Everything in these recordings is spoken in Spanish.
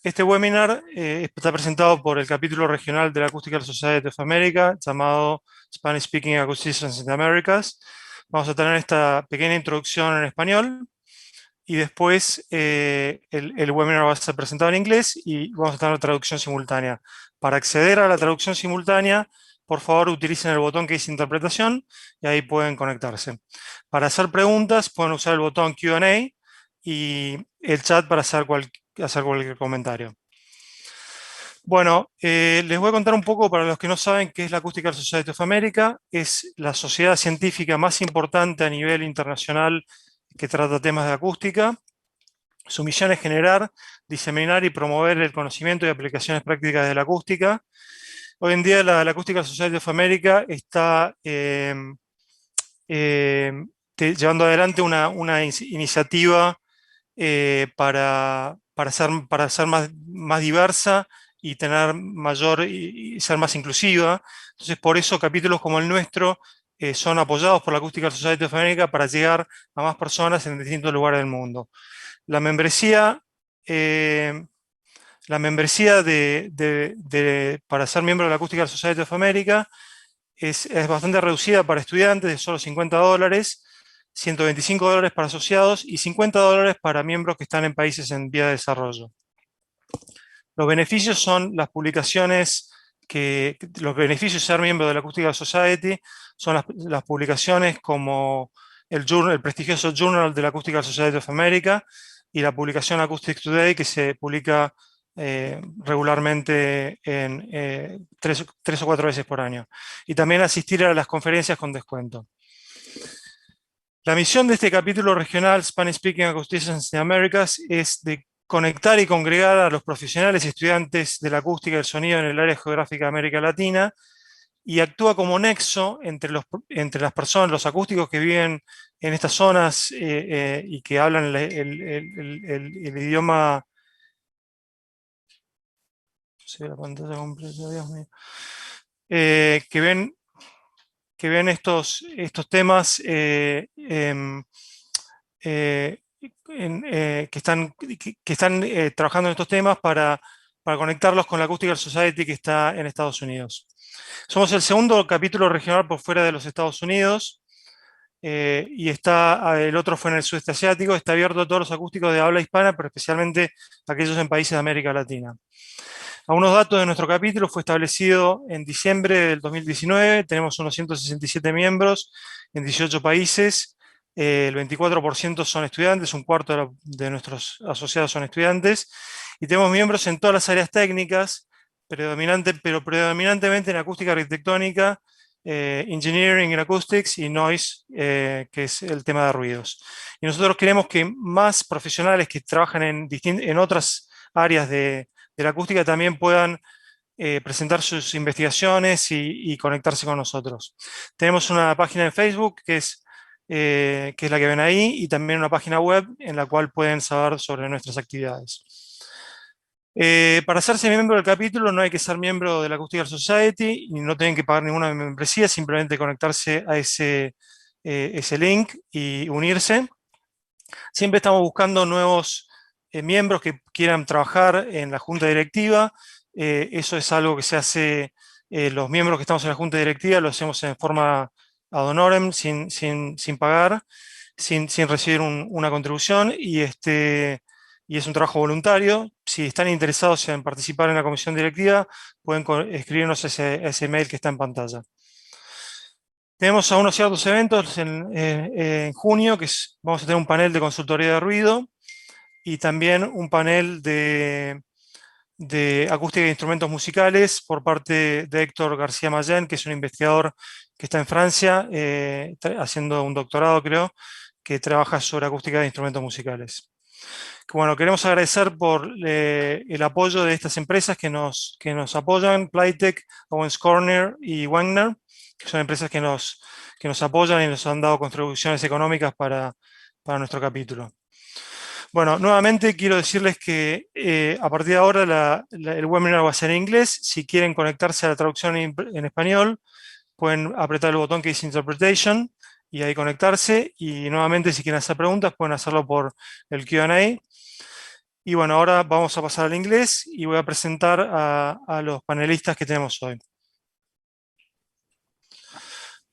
Este webinar está presentado por el capítulo regional de la Acoustical Society of America, llamado Spanish Speaking Acousticians in the Americas. Vamos a tener esta pequeña introducción en español y después el webinar va a ser presentado en inglés y vamos a tener traducción simultánea. Para acceder a la traducción simultánea, por favor utilicen el botón que dice interpretación y ahí pueden conectarse. Para hacer preguntas pueden usar el botón Q&A y el chat para hacer cualquier comentario. Bueno, les voy a contar un poco para los que no saben qué es la Acoustical Society of America. Es la sociedad científica más importante a nivel internacional que trata temas de acústica. Su misión es generar, diseminar y promover el conocimiento y aplicaciones prácticas de la acústica. Hoy en día la Acoustical Society of America está llevando adelante una iniciativa para ser más diversa y tener y ser más inclusiva. Entonces, por eso capítulos como el nuestro son apoyados por la Acoustical Society of America para llegar a más personas en distintos lugares del mundo. La membresía, eh, para ser miembro de la Acoustical Society of America es bastante reducida para estudiantes, de solo $50, $125 para asociados y $50 para miembros que están en países en vía de desarrollo. Los beneficios son las publicaciones, los beneficios de ser miembro de la Acoustical Society son las publicaciones como el prestigioso Journal de la Acoustical Society of America y la publicación Acoustic Today, que se publica regularmente en 3 o 4 veces por año. Y también asistir a las conferencias con descuento. La misión de este capítulo regional Spanish Speaking Acousticians in the Americas es de conectar y congregar a los profesionales y estudiantes de la acústica y el sonido en el área geográfica de América Latina y actúa como nexo entre las personas, los acústicos que viven en estas zonas y que hablan el idioma. No sé la pantalla completa, Dios mío. Que ven estos temas que están trabajando en estos temas para conectarlos con la Acoustical Society que está en Estados Unidos. Somos el segundo capítulo regional por fuera de los Estados Unidos y el otro fue en el sudeste asiático. Está abierto a todos los acústicos de habla hispana, pero especialmente aquellos en países de América Latina. Algunos datos de nuestro capítulo: fue establecido en diciembre del 2019, tenemos unos 167 miembros en 18 países, el 24% son estudiantes, un cuarto de nuestros asociados son estudiantes, y tenemos miembros en todas las áreas técnicas, pero predominantemente en acústica arquitectónica, engineering and acoustics y noise, que es el tema de ruidos. Y nosotros queremos que más profesionales que trabajan en otras áreas de la acústica también puedan presentar sus investigaciones y conectarse con nosotros. Tenemos una página en Facebook que es la que ven ahí, y también una página web en la cual pueden saber sobre nuestras actividades. Para hacerse miembro del capítulo no hay que ser miembro de la Acoustical Society y no tienen que pagar ninguna membresía, simplemente conectarse a ese link y unirse. Siempre estamos buscando nuevos miembros que quieran trabajar en la junta directiva. Eso es algo que se hace, los miembros que estamos en la junta directiva lo hacemos en forma ad honorem, sin pagar, sin recibir una contribución, y es un trabajo voluntario. Si están interesados en participar en la comisión directiva, pueden escribirnos ese mail que está en pantalla. Tenemos algunos ciertos eventos en junio, vamos a tener un panel de consultoría de ruido y también un panel de acústica de instrumentos musicales por parte de Héctor García Mayén, que es un investigador que está en Francia, haciendo un doctorado, creo, que trabaja sobre acústica de instrumentos musicales. Bueno, queremos agradecer por el apoyo de estas empresas que nos apoyan: Playtech, Owens Corner y Wagner, que son empresas que nos apoyan y nos han dado contribuciones económicas para nuestro capítulo. Bueno, nuevamente quiero decirles que a partir de ahora el webinar va a ser en inglés. Si quieren conectarse a la traducción en español, pueden apretar el botón que dice Interpretation y ahí conectarse. Y nuevamente, si quieren hacer preguntas, pueden hacerlo por el Q&A. Y bueno, ahora vamos a pasar al inglés y voy a presentar a los panelistas que tenemos hoy.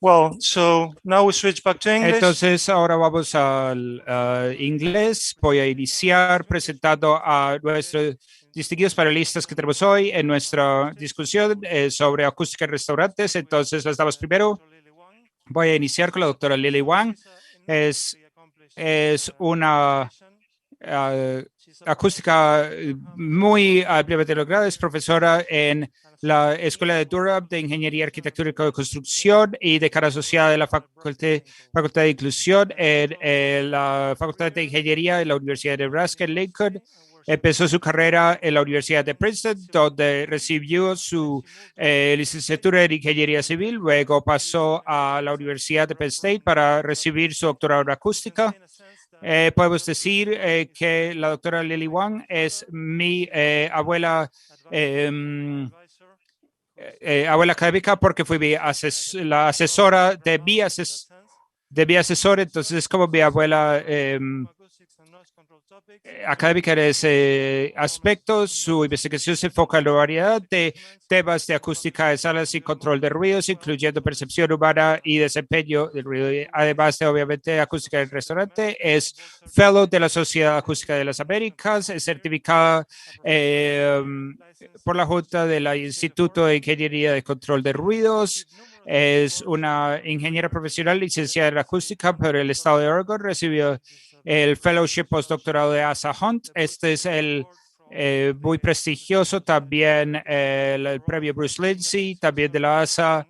Well, so now we switch back to English. Entonces, ahora vamos al inglés. Voy a iniciar presentando a nuestros distinguidos panelistas que tenemos hoy en nuestra discusión sobre acústica en restaurantes. Entonces, las damas primero. Voy a iniciar con la doctora Lily Wang. Es una acústica muy ampliamente lograda. Es profesora en la Escuela de Durham de Ingeniería Arquitectónica de Construcción y decana asociada de la Facultad de Inclusión en la Facultad de Ingeniería de la Universidad de Nebraska en Lincoln. Empezó su carrera en la Universidad de Princeton, donde recibió su licenciatura en Ingeniería Civil. Luego pasó a la Universidad de Penn State para recibir su doctorado en acústica. Podemos decir que la doctora Lily Wang es mi abuela académica porque fui la asesora de mi asesor, entonces es como mi abuela académica en ese aspecto. Su investigación se enfoca en la variedad de temas de acústica de salas y control de ruidos, incluyendo percepción humana y desempeño del ruido. Además de, obviamente, acústica del restaurante, es fellow de la Sociedad Acústica de las Américas, es certificada por la Junta del Instituto de Ingeniería de Control de Ruidos. Es una ingeniera profesional licenciada en acústica por el estado de Oregon. Recibió el fellowship postdoctorado de Asa Hunt. Este es el muy prestigioso también el premio Bruce Lindsay, también de la ASA,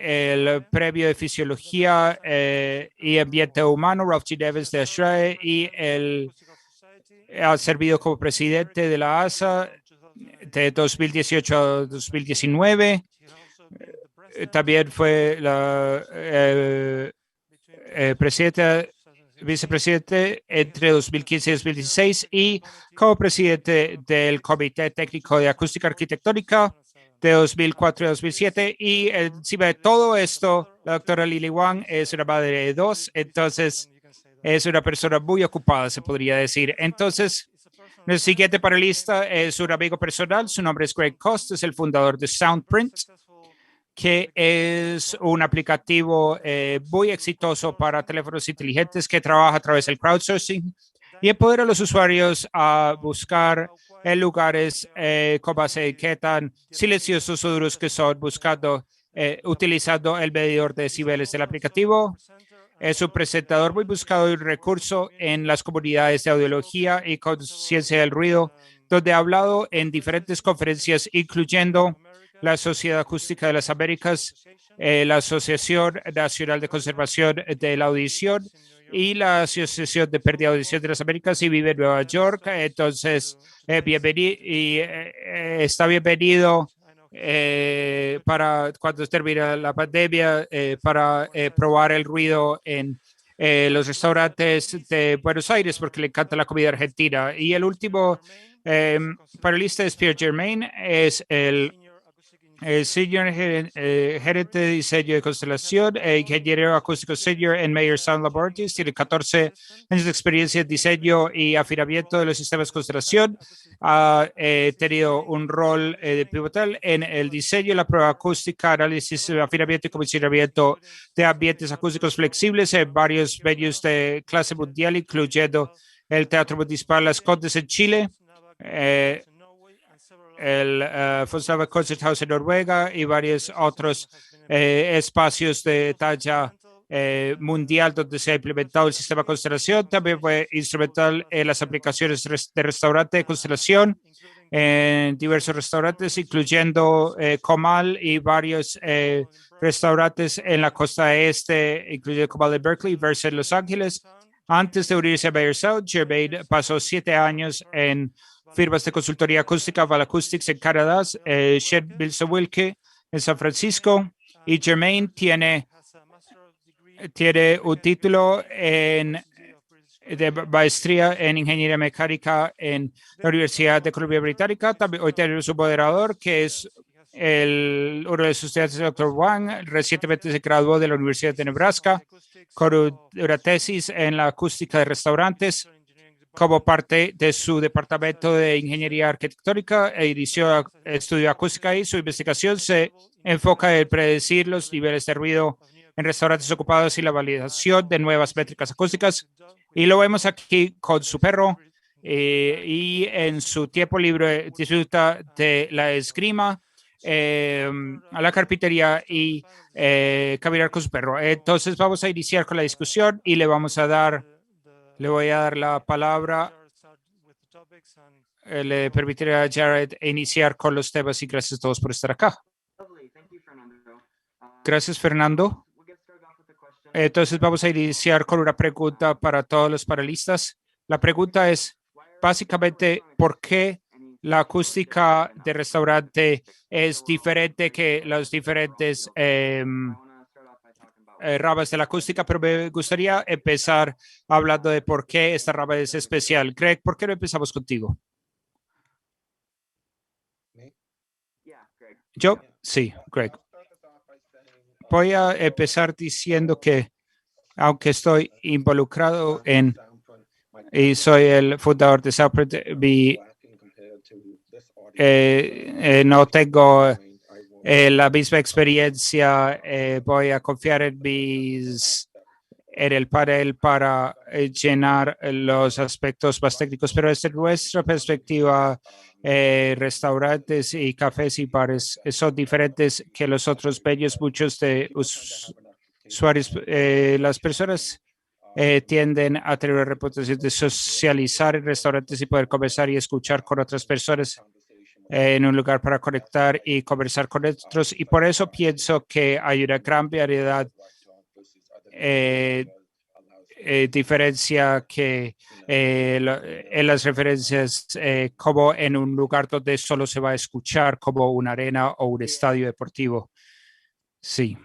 el premio de fisiología y ambiente humano Ralph G. Evans de ASHRAE, y ha servido como presidente de la ASA de 2018 a 2019. También fue la vicepresidente entre 2015 y 2016 y como presidente del Comité Técnico de Acústica Arquitectónica de 2004 a 2007. Y encima de todo esto, la doctora Lily Wang es una madre de dos, entonces es una persona muy ocupada, se podría decir. Entonces, el siguiente panelista es un amigo personal. Su nombre es Greg Cost, es el fundador de Soundprint, que es un aplicativo muy exitoso para teléfonos inteligentes que trabaja a través del crowdsourcing y empodera a los usuarios a buscar en lugares con base de qué tan silenciosos o duros que son, utilizando el medidor de decibeles del aplicativo. Es un presentador muy buscado y un recurso en las comunidades de audiología y conciencia del ruido, donde ha hablado en diferentes conferencias, incluyendo la Sociedad Acústica de las Américas, la Asociación Nacional de Conservación de la Audición y la Asociación de Pérdida de Audición de las Américas, y vive en Nueva York. Entonces, bienvenido y está bienvenido para cuando termine la pandemia, para probar el ruido en los restaurantes de Buenos Aires, porque le encanta la comida argentina. Y el último panelista es Pierre Germain, es el senior gerente de diseño de constelación e ingeniero acústico senior en Mayer Sound Laboratories. Tiene 14 años de experiencia en diseño y afinamiento de los sistemas de constelación. Ha tenido un rol pivotal en el diseño, la prueba acústica, análisis, afinamiento y comisionamiento de ambientes acústicos flexibles en varios venues de clase mundial, incluyendo el Teatro Municipal Las Condes en Chile, el Fonsava Concert House en Noruega y varios otros espacios de talla mundial donde se ha implementado el sistema de constelación. También fue instrumental en las aplicaciones de restaurante de constelación en diversos restaurantes, incluyendo Comal y varios restaurantes en la costa este, incluyendo Comal de Berkeley, Versa en Los Ángeles. Antes de unirse a Mayer Sound, Germain pasó 7 años en firmas de consultoría acústica, Val Acoustics en Canadá, Shed Wilson Wilke en San Francisco, y Germain tiene un título de maestría en ingeniería mecánica en la Universidad de Columbia Británica. También hoy tenemos un moderador que es uno de sus estudiantes, el Dr. Wang. Recientemente se graduó de la Universidad de Nebraska con una tesis en la acústica de restaurantes como parte de su departamento de ingeniería arquitectónica estudió acústica y su investigación se enfoca en predecir los niveles de ruido en restaurantes ocupados y la validación de nuevas métricas acústicas. Y lo vemos aquí con su perro y en su tiempo libre disfruta de la esgrima, a la carpintería y caminar con su perro. Entonces vamos a iniciar con la discusión y le voy a dar la palabra. Le permitiré a Jared iniciar con los temas y gracias a todos por estar acá. Gracias, Fernando. Entonces vamos a iniciar con una pregunta para todos los panelistas. La pregunta es básicamente ¿por qué la acústica de restaurante es diferente que los diferentes ramas de la acústica? Pero me gustaría empezar hablando de por qué esta rama es especial. Greg, ¿por qué no empezamos contigo? Yo, sí, Greg. Voy a empezar diciendo que aunque estoy involucrado y soy el fundador de Southprint, no tengo la misma experiencia. Voy a confiar en el panel para llenar los aspectos más técnicos, pero desde nuestra perspectiva, restaurantes y cafés y bares son diferentes que los otros medios. Muchos de usuarios, las personas tienden a tener una reputación de socializar en restaurantes y poder conversar y escuchar con otras personas en un lugar para conectar y conversar con otros. Y por eso pienso que hay una gran variedad diferencia que en las referencias como en un lugar donde solo se va a escuchar como una arena o un estadio deportivo. Sí.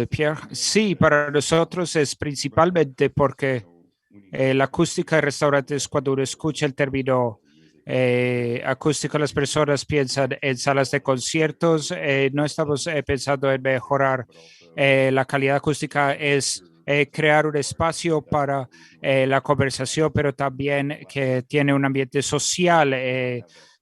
Pierre, sí, para nosotros es principalmente porque la acústica de restaurantes, cuando uno escucha el término acústica, las personas piensan en salas de conciertos. No estamos pensando en mejorar la calidad acústica, es crear un espacio para la conversación, pero también que tiene un ambiente social.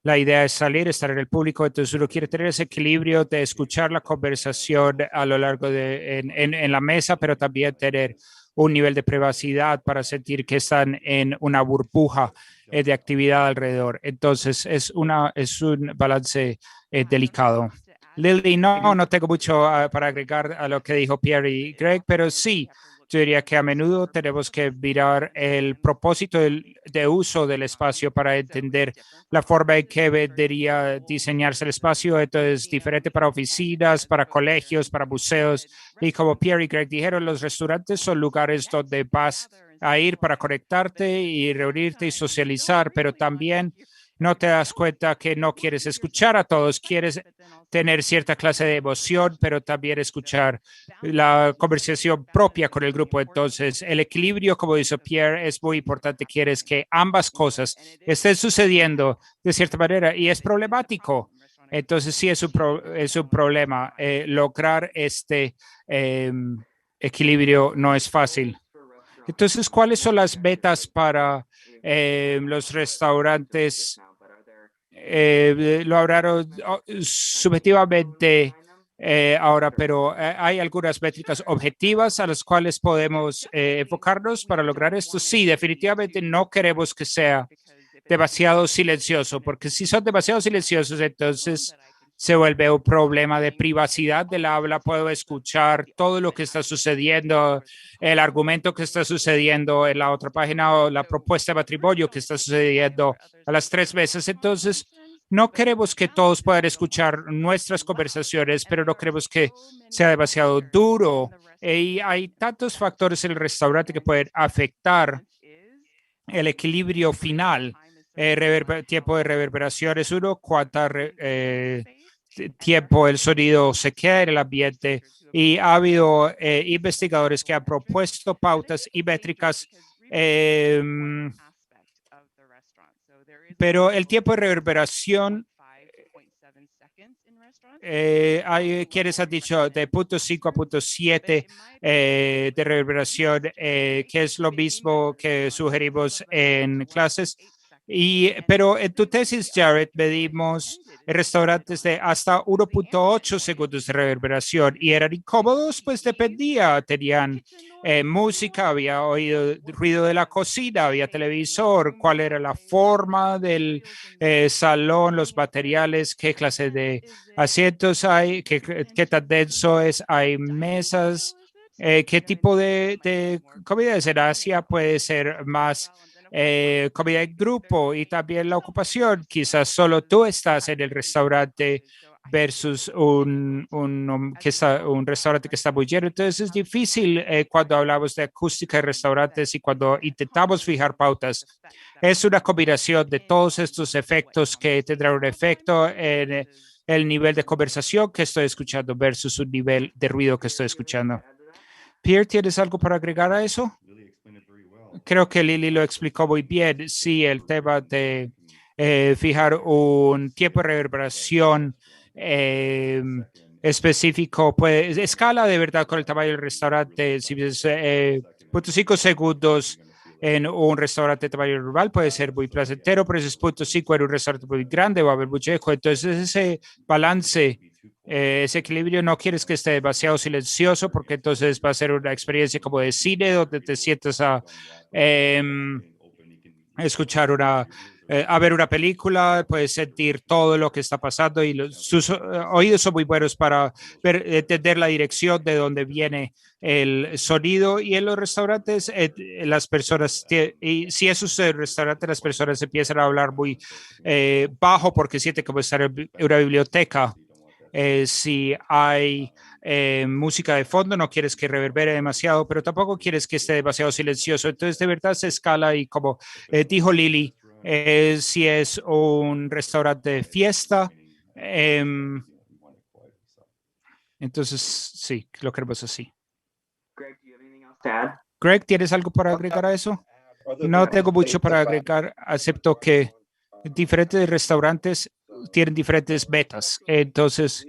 La idea es salir, estar en el público, entonces uno quiere tener ese equilibrio de escuchar la conversación a lo largo en la mesa, pero también tener un nivel de privacidad para sentir que están en una burbuja de actividad alrededor. Entonces es un balance delicado. Lily, no tengo mucho para agregar a lo que dijo Pierre y Greg, pero sí, yo diría que a menudo tenemos que mirar el propósito de uso del espacio para entender la forma en que debería diseñarse el espacio. Esto es diferente para oficinas, para colegios, para museos. Y como Pierre y Greg dijeron, los restaurantes son lugares donde vas a ir para conectarte y reunirte y socializar, pero también no te das cuenta que no quieres escuchar a todos, quieres tener cierta clase de emoción, pero también escuchar la conversación propia con el grupo. Entonces, el equilibrio, como dice Pierre, es muy importante. Quieres que ambas cosas estén sucediendo de cierta manera y es problemático. Entonces, sí, es un problema. Lograr este equilibrio no es fácil. Entonces, ¿cuáles son las metas para los restaurantes? Lo hablaron subjetivamente ahora, pero ¿hay algunas métricas objetivas a las cuales podemos enfocarnos para lograr esto? Sí, definitivamente no queremos que sea demasiado silencioso, porque si son demasiado silenciosos, entonces se vuelve un problema de privacidad del habla. Puedo escuchar todo lo que está sucediendo, el argumento que está sucediendo en la otra página o la propuesta de matrimonio que está sucediendo a las 3 veces. Entonces, no queremos que todos puedan escuchar nuestras conversaciones, pero no queremos que sea demasiado duro. Y hay tantos factores en el restaurante que pueden afectar el equilibrio final. Tiempo de reverberación es uno, cuánta tiempo el sonido se queda en el ambiente, y ha habido investigadores que han propuesto pautas y métricas, pero el tiempo de reverberación Hay quienes han dicho de punto 5 a punto 7 de reverberación, que es lo mismo que sugerimos en clases. Pero en tu tesis, Jared, medimos restaurantes de hasta 1.8 segundos de reverberación y eran incómodos, pues dependía, tenían música, había oído ruido de la cocina, había televisor, cuál era la forma del salón, los materiales, qué clase de asientos hay, qué tan denso es, hay mesas, qué tipo de comida es. En Asia puede ser más comida en grupo y también la ocupación. Quizás solo tú estás en el restaurante versus un restaurante que está muy lleno. Entonces es difícil cuando hablamos de acústica de restaurantes y cuando intentamos fijar pautas. Es una combinación de todos estos efectos que tendrán un efecto en el nivel de conversación que estoy escuchando versus un nivel de ruido que estoy escuchando. Pierre, ¿tienes algo para agregar a eso? Creo que Lily lo explicó muy bien. Sí, el tema de fijar un tiempo de reverberación específico, pues escala de verdad con el tamaño del restaurante. Si es 0.5 segundos en un restaurante de tamaño normal puede ser muy placentero, pero si es 0.5 en un restaurante muy grande va a haber mucho eco. Entonces ese balance, ese equilibrio, no quieres que esté demasiado silencioso porque entonces va a ser una experiencia como de cine donde te sientas a escuchar a ver una película, puedes sentir todo lo que está pasando y sus oídos son muy buenos para entender la dirección de donde viene el sonido. Y en los restaurantes, las personas, y si es un restaurante, las personas empiezan a hablar muy bajo porque sienten como estar en una biblioteca. Si hay música de fondo, no quieres que reverbere demasiado, pero tampoco quieres que esté demasiado silencioso. Entonces, de verdad se escala y como dijo Lily, si es un restaurante de fiesta, entonces sí, lo queremos así. Greg, ¿tienes algo para agregar a eso? No tengo mucho para agregar, excepto que diferentes restaurantes tienen diferentes metas. Entonces,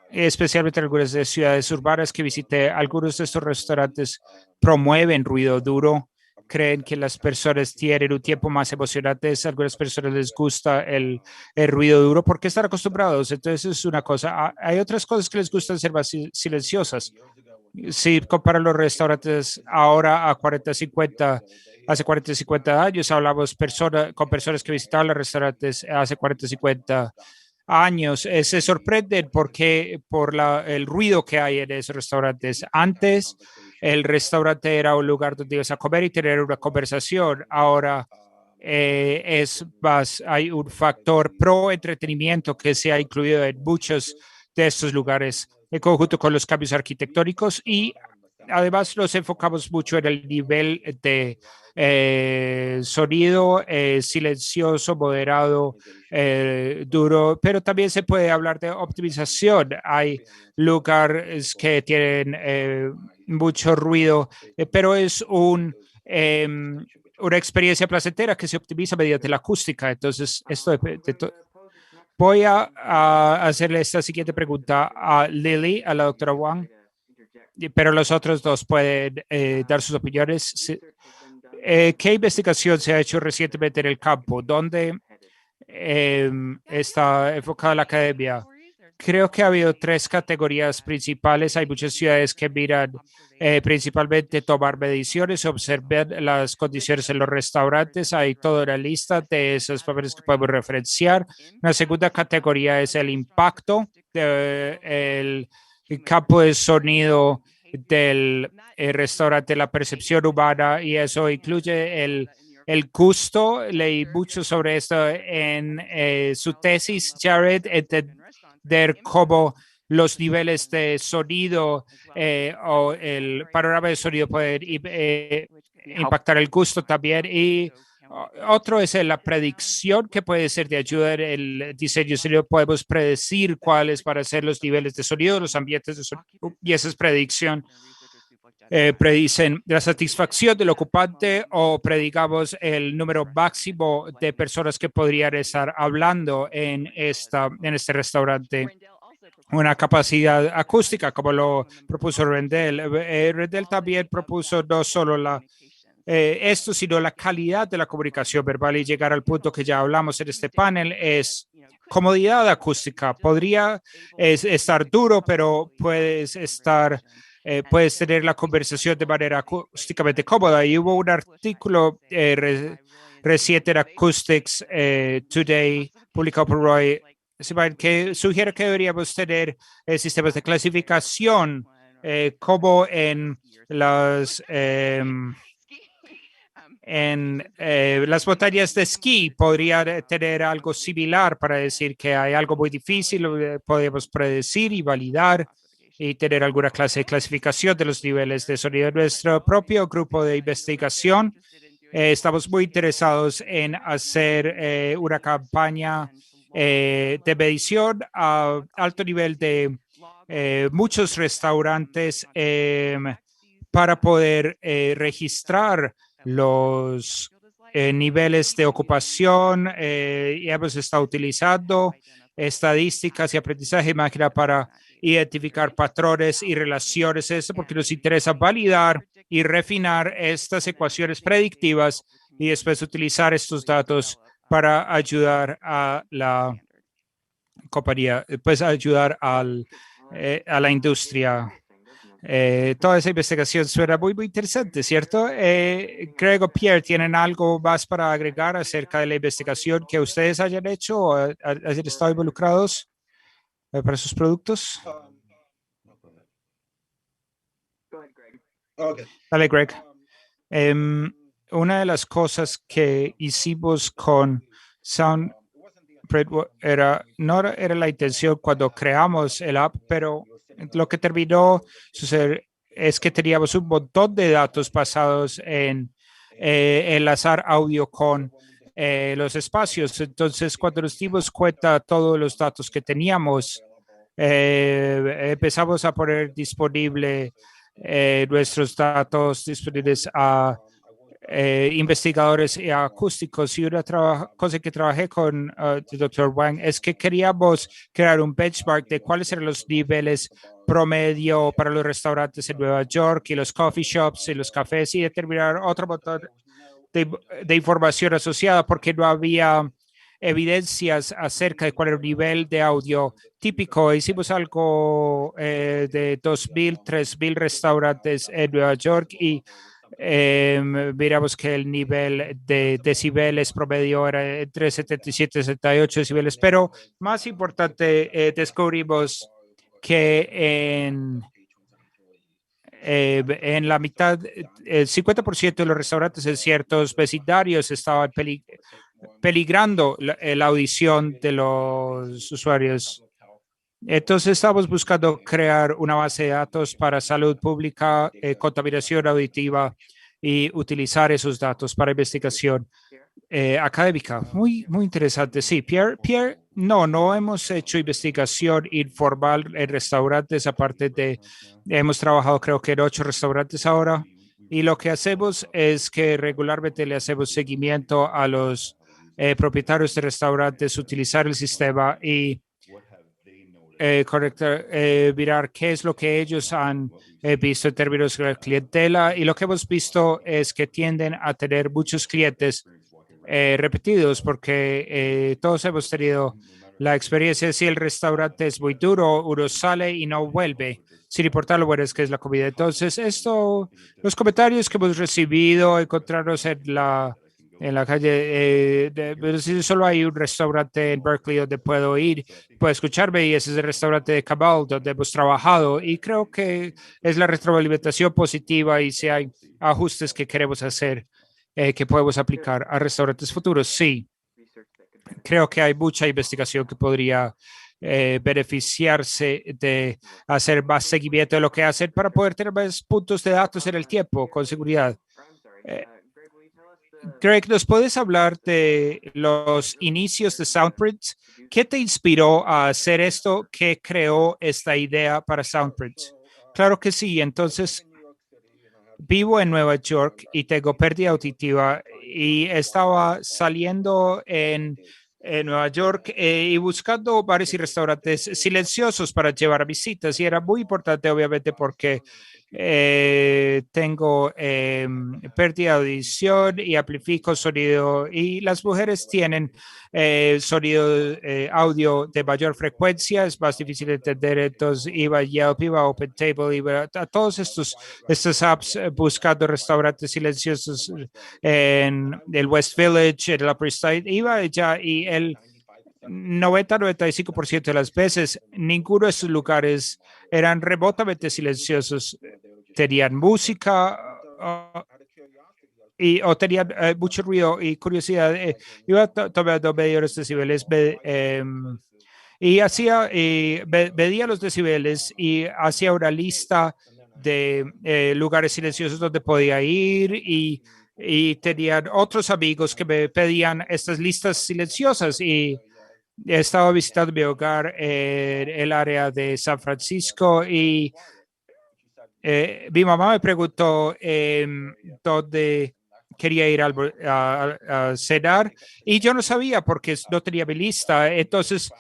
especialmente en algunas de ciudades urbanas que visité, algunos de estos restaurantes promueven ruido duro, creen que las personas tienen un tiempo más emocionante, a algunas personas les gusta el ruido duro porque están acostumbrados, entonces es una cosa. Hay otras cosas que les gustan ser más silenciosas. Si comparan los restaurantes ahora a 40, 50, hace 40, 50 años, hablamos con personas que visitaban los restaurantes hace 40, 50 años, se sorprenden porque por el ruido que hay en esos restaurantes. Antes, el restaurante era un lugar donde ibas a comer y tener una conversación. Ahora es más, hay un factor pro entretenimiento que se ha incluido en muchos de estos lugares en conjunto con los cambios arquitectónicos y además nos enfocamos mucho en el nivel de sonido silencioso, moderado, duro, pero también se puede hablar de optimización. Hay lugares que tienen mucho ruido, pero es una experiencia placentera que se optimiza mediante la acústica. Entonces, esto voy a hacerle esta siguiente pregunta a Lily, a la doctora Wang, pero los otros dos pueden dar sus opiniones. ¿Qué investigación se ha hecho recientemente en el campo? ¿Dónde está enfocada la academia? Creo que ha habido tres categorías principales. Hay muchas ciudades que miran principalmente tomar mediciones, observar las condiciones en los restaurantes. Hay toda una lista de esos papeles que podemos referenciar. Una segunda categoría es el impacto del campo de sonido del restaurante, la percepción humana, y eso incluye el gusto. Leí mucho sobre esto en su tesis, Jared, entender cómo los niveles de sonido o el panorama de sonido pueden impactar el gusto también. Y otro es la predicción, que puede ser de ayuda en el diseño de sonido. Podemos predecir cuáles van a ser los niveles de sonido, los ambientes de sonido, y esa es predicción. predicen la satisfacción del ocupante o predicamos el número máximo de personas que podrían estar hablando en este restaurante. Una capacidad acústica, como lo propuso Rendell. Rendell también propuso no solo esto, sino la calidad de la comunicación verbal y llegar al punto que ya hablamos en este panel es comodidad acústica. Podría estar duro, pero puedes tener la conversación de manera acústicamente cómoda. Y hubo un artículo reciente en Acoustics Today, publicado por Roy, que sugiere que deberíamos tener sistemas de clasificación como en las montañas de esquí. Podría tener algo similar para decir que hay algo muy difícil, podemos predecir y validar y tener alguna clase de clasificación de los niveles de sonido. Nuestro propio grupo de investigación estamos muy interesados en hacer una campaña de medición a alto nivel de muchos restaurantes para poder registrar los niveles de ocupación y hemos estado utilizando estadísticas y aprendizaje de máquina para identificar patrones y relaciones. Eso porque nos interesa validar y refinar estas ecuaciones predictivas y después utilizar estos datos para ayudar a la compañía, pues ayudar a la industria. Toda esa investigación suena muy, muy interesante, ¿cierto? Greg o Pierre, ¿tienen algo más para agregar acerca de la investigación que ustedes hayan hecho o hayan estado involucrados para sus productos? Dale, Greg. Una de las cosas que hicimos con Sound no era la intención cuando creamos el app, pero lo que terminó suceder es que teníamos un montón de datos basados en enlazar audio con los espacios. Entonces, cuando nos dimos cuenta de todos los datos que teníamos, empezamos a poner disponible nuestros datos disponibles a investigadores y acústicos. Y una cosa que trabajé con el doctor Wang es que queríamos crear un benchmark de cuáles eran los niveles promedio para los restaurantes en Nueva York y los coffee shops y los cafés y determinar otro montón de información asociada porque no había evidencias acerca de cuál era el nivel de audio típico. Hicimos algo de 2,000, 3,000 restaurantes en Nueva York y miramos que el nivel de decibeles promedio era entre 77 y 78 decibeles, pero más importante, descubrimos que en la mitad, el 50% de los restaurantes en ciertos vecindarios estaban peligrando la audición de los usuarios. Entonces estamos buscando crear una base de datos para salud pública, contaminación auditiva y utilizar esos datos para investigación académica. Muy, muy interesante. Sí, Pierre, no hemos hecho investigación informal en restaurantes, hemos trabajado creo que en 8 restaurantes ahora. Y lo que hacemos es que regularmente le hacemos seguimiento a los propietarios de restaurantes, utilizar el sistema y mirar qué es lo que ellos han visto en términos de clientela. Y lo que hemos visto es que tienden a tener muchos clientes repetidos porque todos hemos tenido la experiencia de si el restaurante es muy duro, uno sale y no vuelve, sin importar lo bueno es que es la comida. Entonces, los comentarios que hemos recibido, encontrarnos en la calle, si solo hay un restaurante en Berkeley donde puedo ir, puedo escucharme y ese es el restaurante de Cabal donde hemos trabajado y creo que es la retroalimentación positiva y si hay ajustes que queremos hacer que podemos aplicar a restaurantes futuros. Sí, creo que hay mucha investigación que podría beneficiarse de hacer más seguimiento de lo que hacen para poder tener más puntos de datos en el tiempo con seguridad. Greg, ¿nos puedes hablar de los inicios de Soundprint? ¿Qué te inspiró a hacer esto? ¿Qué creó esta idea para Soundprint? Claro que sí. Entonces, vivo en Nueva York y tengo pérdida auditiva y estaba saliendo en Nueva York y buscando bares y restaurantes silenciosos para llevar a visitas y era muy importante obviamente porque tengo pérdida de audición y amplifico sonido y las mujeres tienen sonido audio de mayor frecuencia, es más difícil de entender, entonces iba a Yelp, iba a OpenTable, iba a todos estos apps buscando restaurantes silenciosos en el West Village, en el Upper East Side, iba ya y el 90-95% de las veces ninguno de esos lugares eran remotamente silenciosos, tenían música o tenían mucho ruido y curiosidad. Iba tomando medios decibeles y medía los decibeles y hacía una lista de lugares silenciosos donde podía ir y tenían otros amigos que me pedían estas listas silenciosas y estaba visitando mi hogar en el área de San Francisco y mi mamá me preguntó dónde quería ir a cenar y yo no sabía porque no tenía mi lista. Entonces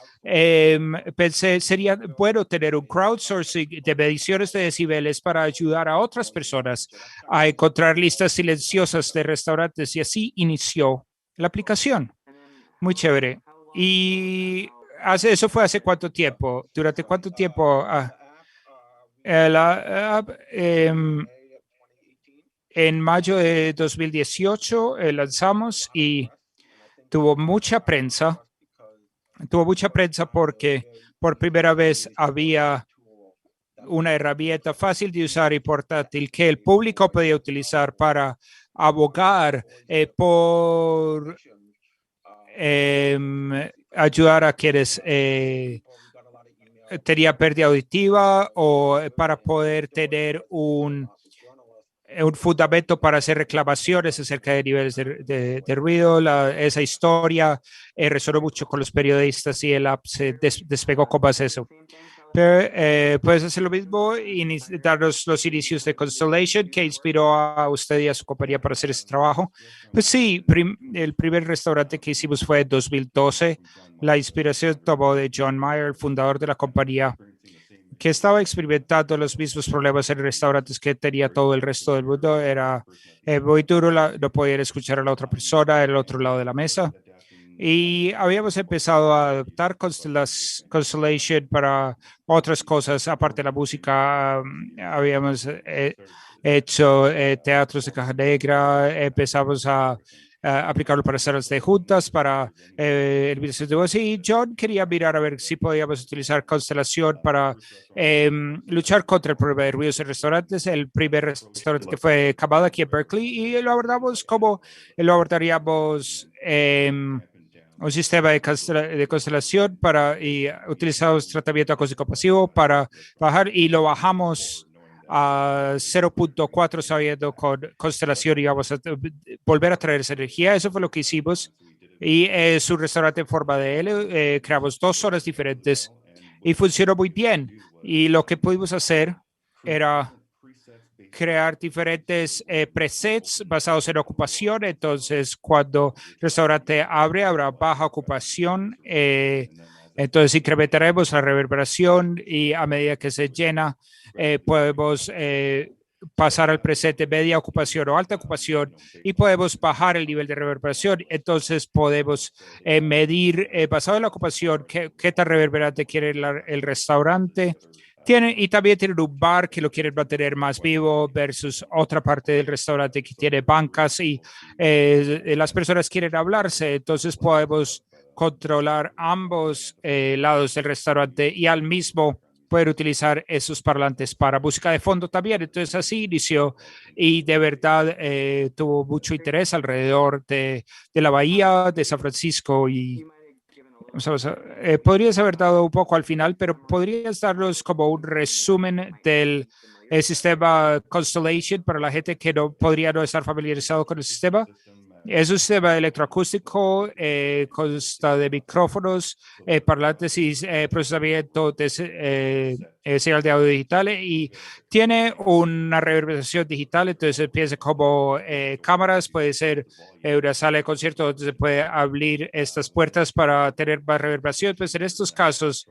pensé, sería bueno tener un crowdsourcing de mediciones de decibeles para ayudar a otras personas a encontrar listas silenciosas de restaurantes y así inició la aplicación. Muy chévere. Y eso fue hace cuánto tiempo, durante cuánto tiempo. La app, en mayo de 2018 lanzamos y tuvo mucha prensa. Tuvo mucha prensa porque por primera vez había una herramienta fácil de usar y portátil que el público podía utilizar para abogar por ayudar a quienes tenía pérdida auditiva o para poder tener un fundamento para hacer reclamaciones acerca de niveles de ruido. Esa historia resonó mucho con los periodistas y el app se despegó con más eso. Pero, puedes hacer lo mismo y darnos los inicios de Constellation que inspiró a usted y a su compañía para hacer ese trabajo. Pues sí, el primer restaurante que hicimos fue en 2012. La inspiración tomó de John Mayer, el fundador de la compañía, que estaba experimentando los mismos problemas en restaurantes que tenía todo el resto del mundo. Era muy duro, no podían escuchar a la otra persona en el otro lado de la mesa. Y habíamos empezado a adaptar Constellation para otras cosas, aparte de la música. Habíamos hecho teatros de caja negra, empezamos a aplicarlo para salas de juntas, para el de voz. Y John quería mirar a ver si podíamos utilizar Constelación para luchar contra el problema de ruidos en restaurantes. El primer restaurante que fue Kamada aquí en Berkeley y lo abordamos como lo abordaríamos un sistema de constelación y utilizamos tratamiento acústico pasivo para bajar y lo bajamos a 0.4 sabiendo con constelación y vamos a volver a traer esa energía. Eso fue lo que hicimos y es un restaurante en forma de L. Creamos 2 zonas diferentes y funcionó muy bien. Y lo que pudimos hacer era crear diferentes presets basados en ocupación. Entonces, cuando el restaurante abre, habrá baja ocupación. Entonces, incrementaremos la reverberación y a medida que se llena, podemos pasar al preset de media ocupación o alta ocupación y podemos bajar el nivel de reverberación. Entonces, podemos medir, basado en la ocupación, qué tan reverberante quiere el restaurante. Y también tienen un bar que lo quieren mantener más vivo versus otra parte del restaurante que tiene bancas y las personas quieren hablarse. Entonces podemos controlar ambos lados del restaurante y al mismo poder utilizar esos parlantes para música de fondo también. Entonces así inició y de verdad tuvo mucho interés alrededor de la bahía de San Francisco y podrías haber dado un poco al final, pero podrías darnos como un resumen del sistema Constellation para la gente que no podría no estar familiarizado con el sistema. Es un sistema electroacústico, consta de micrófonos, parlantes y procesamiento de señal de audio digital y tiene una reverberación digital. Entonces piensa como cámaras, puede ser una sala de concierto donde se puede abrir estas puertas para tener más reverberación. Pues en estos casos,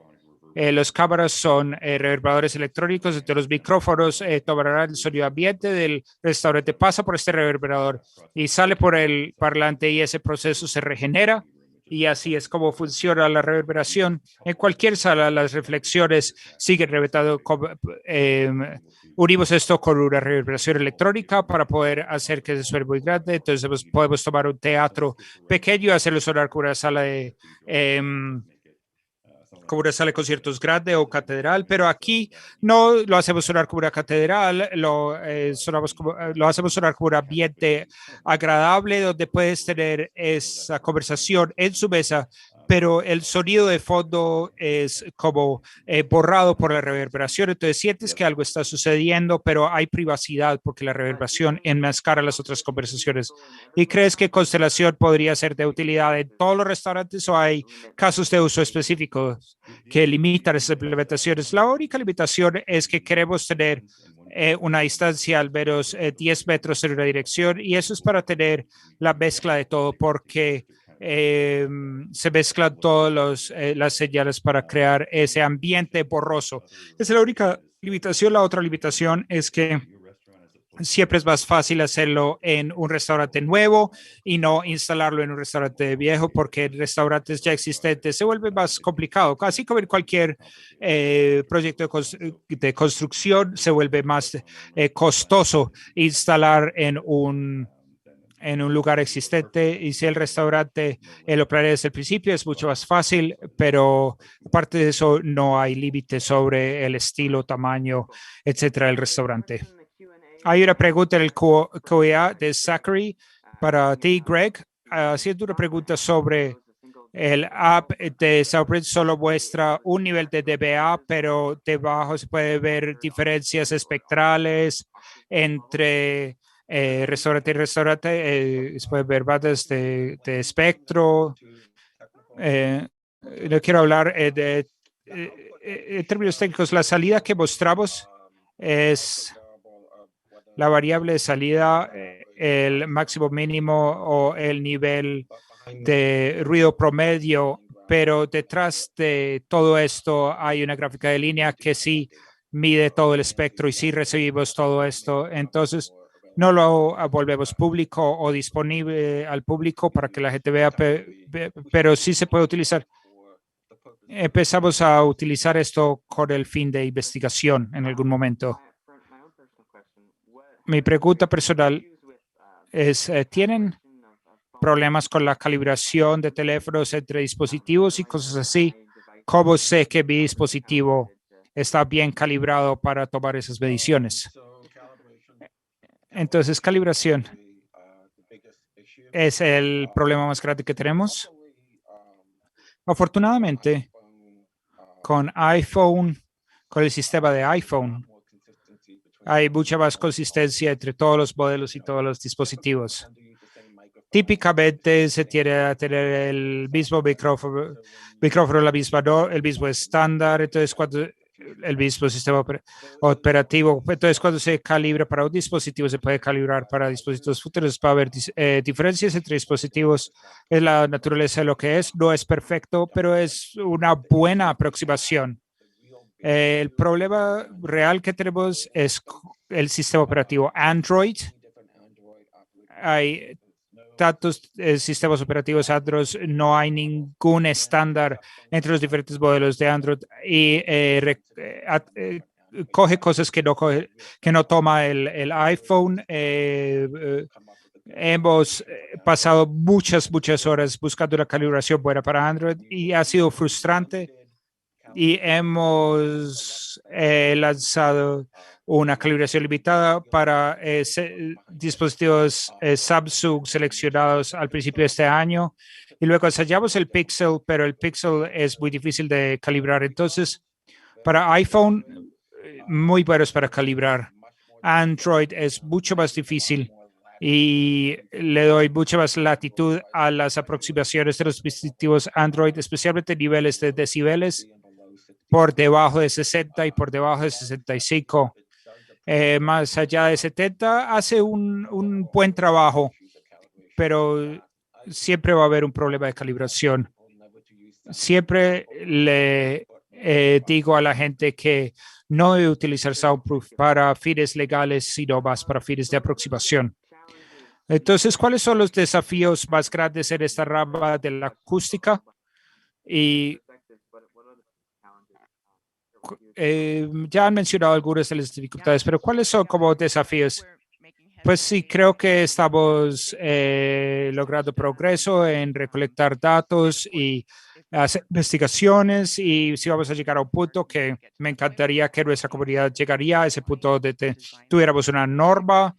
los cámaras son reverbadores electrónicos, entonces los micrófonos tomarán el sonido ambiente del restaurante, pasa por este reverberador y sale por el parlante y ese proceso se regenera. Y así es como funciona la reverberación. En cualquier sala, las reflexiones siguen rebotando. Unimos esto con una reverberación electrónica para poder hacer que se suene muy grande. Entonces podemos tomar un teatro pequeño y hacerlo sonar como una sala de como una sala de conciertos grande o catedral, pero aquí no lo hacemos sonar como una catedral, lo hacemos sonar como un ambiente agradable donde puedes tener esa conversación en su mesa, pero el sonido de fondo es como borrado por la reverberación, entonces sientes que algo está sucediendo, pero hay privacidad porque la reverberación enmascara las otras conversaciones. ¿Y crees que Constelación podría ser de utilidad en todos los restaurantes o hay casos de uso específicos que limitan esas implementaciones? La única limitación es que queremos tener una distancia al menos 10 metros en una dirección y eso es para tener la mezcla de todo porque se mezclan todas las señales para crear ese ambiente borroso. Esa es la única limitación. La otra limitación es que siempre es más fácil hacerlo en un restaurante nuevo y no instalarlo en un restaurante viejo porque en restaurantes ya existentes se vuelve más complicado. Casi como en cualquier proyecto de construcción se vuelve más costoso instalar en un lugar existente y si el restaurante lo planea desde el principio es mucho más fácil, pero aparte de eso no hay límites sobre el estilo, tamaño, etcétera del restaurante. Hay una pregunta en el QA de Zachary para ti, Greg, haciendo una pregunta sobre el app de Southbridge solo muestra un nivel de dBA, pero debajo se puede ver diferencias espectrales entre restaurante y restaurante. Se puede ver bandas de espectro. No quiero hablar en términos técnicos. La salida que mostramos es la variable de salida, el máximo mínimo o el nivel de ruido promedio, pero detrás de todo esto hay una gráfica de línea que sí mide todo el espectro y sí recibimos todo esto. Entonces, no lo volvemos público o disponible al público para que la gente vea, pero sí se puede utilizar. Empezamos a utilizar esto con el fin de investigación en algún momento. Mi pregunta personal es, ¿tienen problemas con la calibración de teléfonos entre dispositivos y cosas así? ¿Cómo sé que mi dispositivo está bien calibrado para tomar esas mediciones? Entonces, calibración es el problema más grande que tenemos. Afortunadamente, con iPhone, con el sistema de iPhone, hay mucha más consistencia entre todos los modelos y todos los dispositivos. Típicamente se tiene a tener el mismo micrófono, el mismo estándar, entonces cuando el mismo sistema operativo, entonces cuando se calibra para un dispositivo se puede calibrar para dispositivos futuros, para haber diferencias entre dispositivos, es la naturaleza de lo que es, no es perfecto, pero es una buena aproximación. El problema real que tenemos es el sistema operativo Android. Hay tantos sistemas operativos Android, no hay ningún estándar entre los diferentes modelos de Android y coge cosas que no toma el iPhone. Hemos pasado muchas horas buscando una calibración buena para Android y ha sido frustrante y hemos lanzado una calibración limitada para dispositivos Samsung seleccionados al principio de este año y luego ensayamos el Pixel, pero el Pixel es muy difícil de calibrar. Entonces, para iPhone, muy buenos para calibrar. Android es mucho más difícil y le doy mucha más latitud a las aproximaciones de los dispositivos Android, especialmente niveles de decibeles por debajo de 60 y por debajo de 65. Más allá de 70 hace un buen trabajo, pero siempre va a haber un problema de calibración. Siempre le digo a la gente que no debe utilizar Soundproof para fines legales, sino más para fines de aproximación. Entonces, ¿cuáles son los desafíos más grandes en esta rama de la acústica? Y ya han mencionado algunas de las dificultades, pero ¿cuáles son como desafíos? Pues sí, creo que estamos logrando progreso en recolectar datos y hacer investigaciones, y si vamos a llegar a un punto que me encantaría que nuestra comunidad llegaría a ese punto donde tuviéramos una norma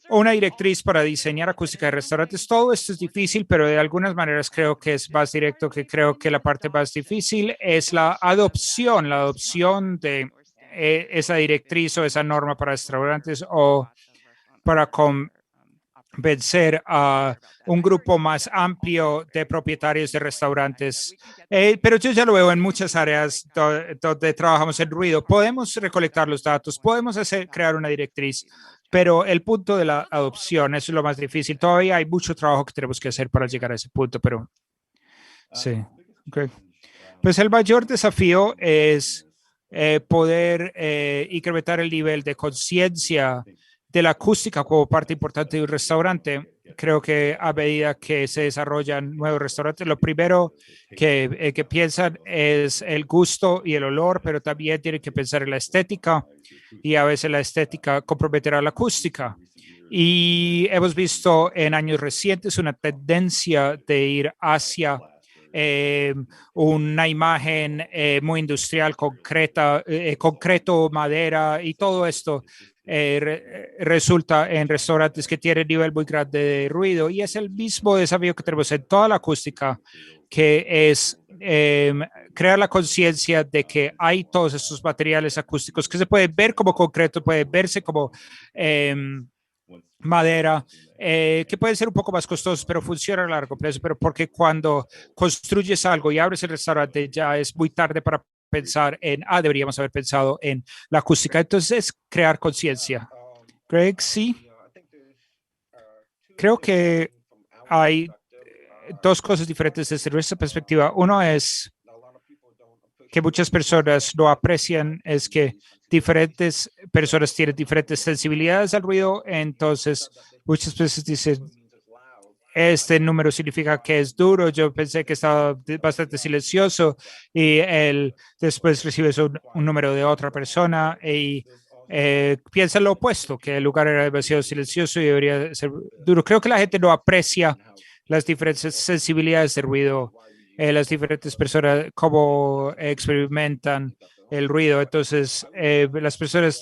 o una directriz para diseñar acústica de restaurantes. Todo esto es difícil, pero de algunas maneras creo que es más directo, que creo que la parte más difícil es la adopción de esa directriz o esa norma para restaurantes, o para convencer a un grupo más amplio de propietarios de restaurantes. Pero yo ya lo veo en muchas áreas donde trabajamos en ruido. Podemos recolectar los datos, podemos crear una directriz, pero el punto de la adopción, eso es lo más difícil. Todavía hay mucho trabajo que tenemos que hacer para llegar a ese punto, pero sí. Okay. Pues el mayor desafío es poder incrementar el nivel de conciencia de la acústica como parte importante de un restaurante. Creo que a medida que se desarrollan nuevos restaurantes, lo primero que piensan es el gusto y el olor, pero también tienen que pensar en la estética, y a veces la estética comprometerá la acústica. Y hemos visto en años recientes una tendencia de ir hacia una imagen muy industrial, concreta, concreto, madera, y todo esto resulta en restaurantes que tienen nivel muy grande de ruido, y es el mismo desafío que tenemos en toda la acústica, que es crear la conciencia de que hay todos estos materiales acústicos que se pueden ver como concreto, pueden verse como madera, que pueden ser un poco más costosos, pero funcionan a largo plazo. Pero porque cuando construyes algo y abres el restaurante, ya es muy tarde para pensar en, deberíamos haber pensado en la acústica. Entonces, es crear conciencia. Greg, sí. Creo que hay dos cosas diferentes desde nuestra perspectiva. Uno es que muchas personas no aprecian, es que diferentes personas tienen diferentes sensibilidades al ruido. Entonces, muchas veces dicen, este número significa que es duro. Yo pensé que estaba bastante silencioso, y él después recibes un número de otra persona y piensa lo opuesto, que el lugar era demasiado silencioso y debería ser duro. Creo que la gente no aprecia las diferentes sensibilidades de ruido, las diferentes personas, cómo experimentan el ruido. Entonces, las personas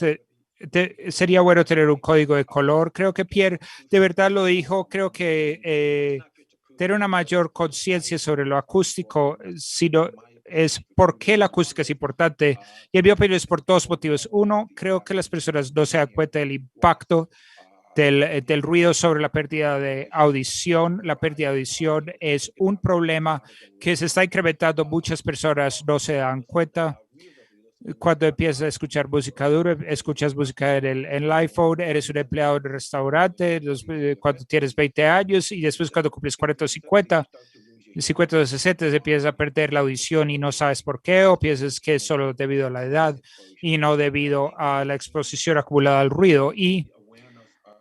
sería bueno tener un código de color. Creo que Pierre de verdad lo dijo. Creo que tener una mayor conciencia sobre lo acústico, sino es por qué la acústica es importante. Y en mi opinión es por dos motivos. Uno, creo que las personas no se dan cuenta del impacto del ruido sobre la pérdida de audición. La pérdida de audición es un problema que se está incrementando. Muchas personas no se dan cuenta. Cuando empiezas a escuchar música dura, escuchas música en el iPhone, eres un empleado de restaurante, cuando tienes 20 años, y después cuando cumples 40 o 50 o 60, empiezas a perder la audición y no sabes por qué, o piensas que es solo debido a la edad y no debido a la exposición acumulada al ruido. Y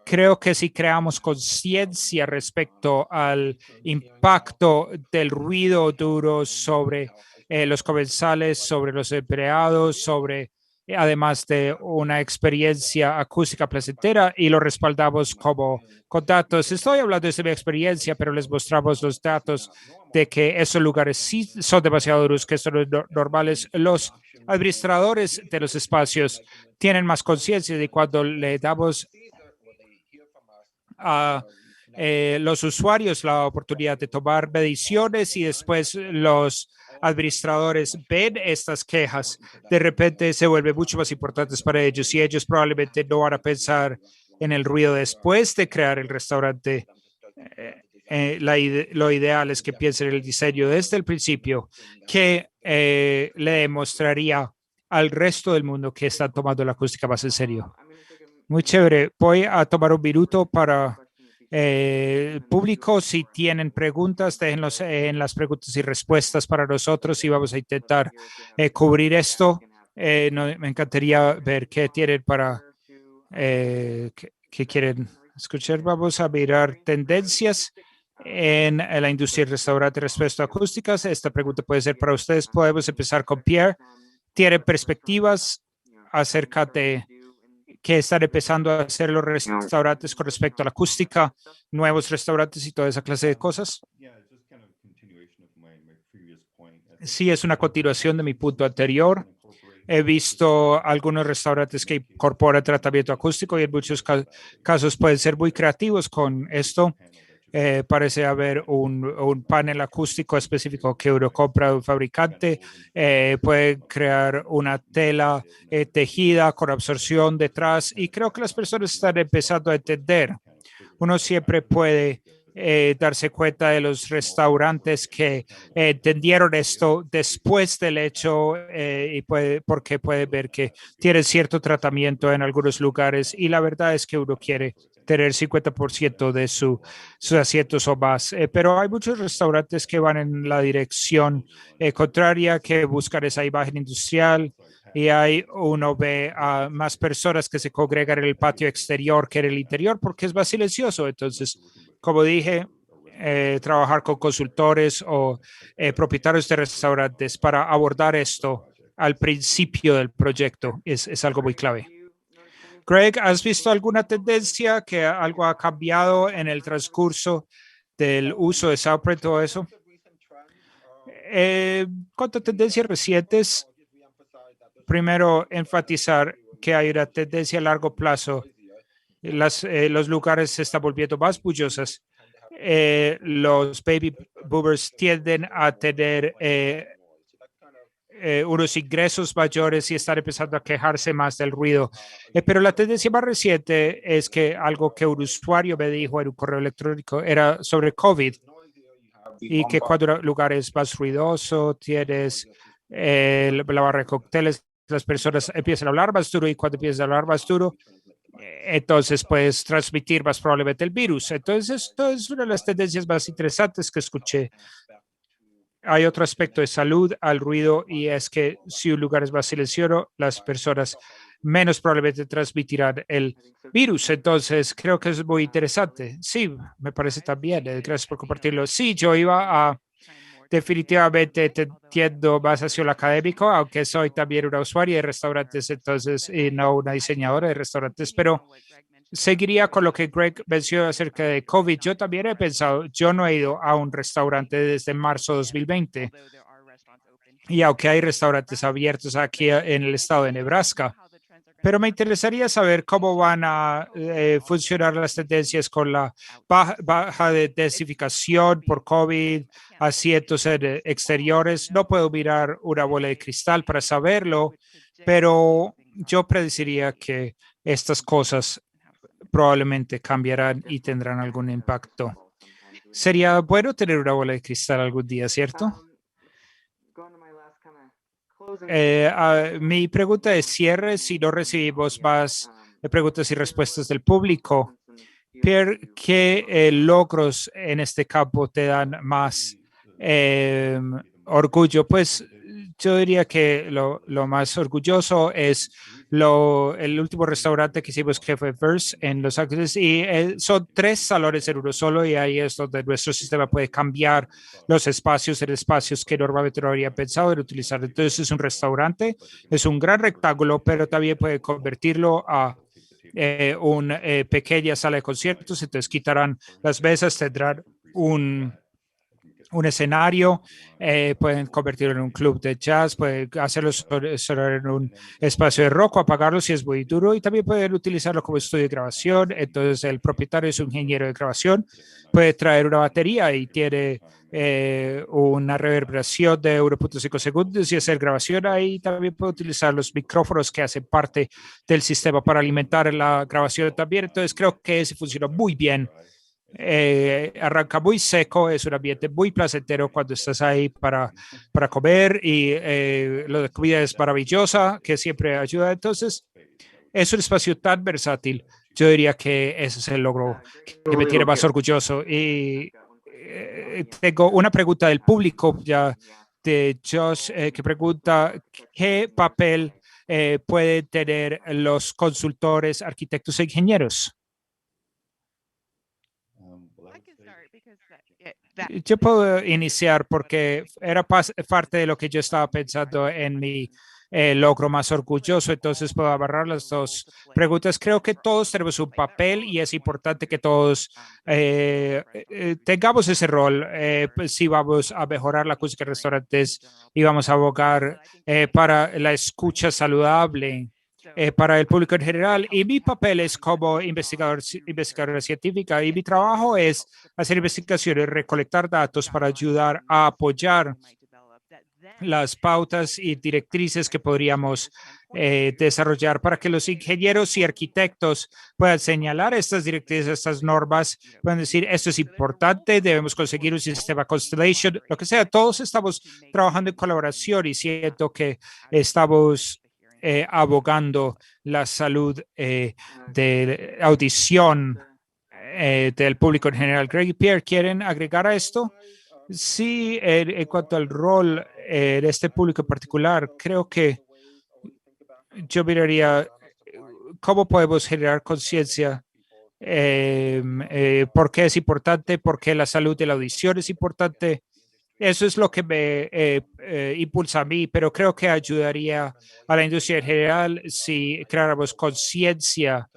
creo que si creamos conciencia respecto al impacto del ruido duro sobre los comensales, sobre los empleados, sobre además de una experiencia acústica placentera, y lo respaldamos como con datos. Estoy hablando de mi experiencia, pero les mostramos los datos de que esos lugares sí son demasiado duros, que son normales. Los administradores de los espacios tienen más conciencia de cuando le damos a los usuarios la oportunidad de tomar mediciones, y después los administradores ven estas quejas, de repente se vuelve mucho más importantes para ellos, y ellos probablemente no van a pensar en el ruido después de crear el restaurante. Lo ideal es que piensen en el diseño desde el principio, que le demostraría al resto del mundo que están tomando la acústica más en serio. Muy chévere. Voy a tomar un minuto para el público. Si tienen preguntas, déjenlos en las preguntas y respuestas para nosotros y vamos a intentar cubrir esto. Me encantaría ver qué tienen para, qué quieren escuchar. Vamos a mirar tendencias en la industria del restaurante respecto a acústicas. Esta pregunta puede ser para ustedes. Podemos empezar con Pierre. ¿Tiene perspectivas acerca de qué están empezando a hacer los restaurantes con respecto a la acústica, nuevos restaurantes y toda esa clase de cosas? Sí, es una continuación de mi punto anterior. He visto algunos restaurantes que incorporan tratamiento acústico y en muchos casos pueden ser muy creativos con esto. Parece haber un panel acústico específico que uno compra de un fabricante. Puede crear una tela tejida con absorción detrás y creo que las personas están empezando a entender. Uno siempre puede darse cuenta de los restaurantes que entendieron esto después del hecho y porque puede ver que tienen cierto tratamiento en algunos lugares y la verdad es que uno quiere tener 50% de sus asientos o más. Pero hay muchos restaurantes que van en la dirección contraria, que buscan esa imagen industrial y uno ve a más personas que se congregan en el patio exterior que en el interior porque es más silencioso. Entonces, como dije, trabajar con consultores o propietarios de restaurantes para abordar esto al principio del proyecto es algo muy clave. Greg, ¿has visto alguna tendencia que algo ha cambiado en el transcurso del uso de software y todo eso? ¿Cuántas tendencias recientes? Primero, enfatizar que hay una tendencia a largo plazo. Los lugares se están volviendo más bullosas. Los baby boomers tienden a tener unos ingresos mayores y están empezando a quejarse más del ruido. Pero la tendencia más reciente es que algo que un usuario me dijo en un correo electrónico era sobre COVID y que cuando un lugar es más ruidoso, tienes la barra de cócteles, las personas empiezan a hablar más duro y cuando empiezan a hablar más duro, entonces puedes transmitir más probablemente el virus. Entonces, esto es una de las tendencias más interesantes que escuché. Hay otro aspecto de salud al ruido y es que si un lugar es más silencioso, las personas menos probablemente transmitirán el virus. Entonces, creo que es muy interesante. Sí, me parece también. Gracias por compartirlo. Sí, yo iba a definitivamente te entiendo más hacia lo académico, aunque soy también una usuaria de restaurantes, entonces, y no una diseñadora de restaurantes, pero seguiría con lo que Greg mencionó acerca de COVID. Yo también he pensado, yo no he ido a un restaurante desde marzo de 2020 y aunque hay restaurantes abiertos aquí en el estado de Nebraska, pero me interesaría saber cómo van a funcionar las tendencias con la baja de densificación por COVID, asientos exteriores. No puedo mirar una bola de cristal para saberlo, pero yo predeciría que estas cosas probablemente cambiarán y tendrán algún impacto. Sería bueno tener una bola de cristal algún día, ¿cierto? Mi pregunta de cierre, si no recibimos más preguntas y respuestas del público. Pierre, ¿qué logros en este campo te dan más orgullo? Pues yo diría que lo más orgulloso es el último restaurante que hicimos que fue Verse en Los Ángeles y son 3 salones en uno solo y ahí es donde nuestro sistema puede cambiar los espacios en espacios que normalmente no habría pensado en utilizar. Entonces es un restaurante, es un gran rectángulo, pero también puede convertirlo a una pequeña sala de conciertos, entonces quitarán las mesas, tendrán un un escenario, pueden convertirlo en un club de jazz, pueden hacerlo sonar en un espacio de rock o apagarlo si es muy duro y también pueden utilizarlo como estudio de grabación. Entonces el propietario es un ingeniero de grabación, puede traer una batería y tiene una reverberación de 1.5 segundos y hacer grabación ahí. También puede utilizar los micrófonos que hacen parte del sistema para alimentar la grabación también. Entonces creo que ese funciona muy bien. Arranca muy seco, es un ambiente muy placentero cuando estás ahí para comer y la comida es maravillosa, que siempre ayuda. Entonces, es un espacio tan versátil. Yo diría que ese es el logro que me tiene más orgulloso. Y tengo una pregunta del público ya de Josh que pregunta, ¿qué papel pueden tener los consultores, arquitectos e ingenieros? Yo puedo iniciar porque era parte de lo que yo estaba pensando en mi logro más orgulloso, entonces puedo agarrar las dos preguntas. Creo que todos tenemos un papel y es importante que todos tengamos ese rol. Pues, si vamos a mejorar la acústica en restaurantes y vamos a abogar para la escucha saludable para el público en general. Y mi papel es como investigadora científica y mi trabajo es hacer investigaciones, recolectar datos para ayudar a apoyar las pautas y directrices que podríamos desarrollar para que los ingenieros y arquitectos puedan señalar estas directrices, estas normas, puedan decir esto es importante, debemos conseguir un sistema Constellation, lo que sea. Todos estamos trabajando en colaboración y siento que estamos abogando la salud de audición del público en general. Greg y Pierre, ¿quieren agregar a esto? Sí, en cuanto al rol de este público en particular, creo que yo miraría cómo podemos generar conciencia, por qué es importante, por qué la salud de la audición es importante. Eso es lo que me impulsa a mí, pero creo que ayudaría a la industria en general si creáramos conciencia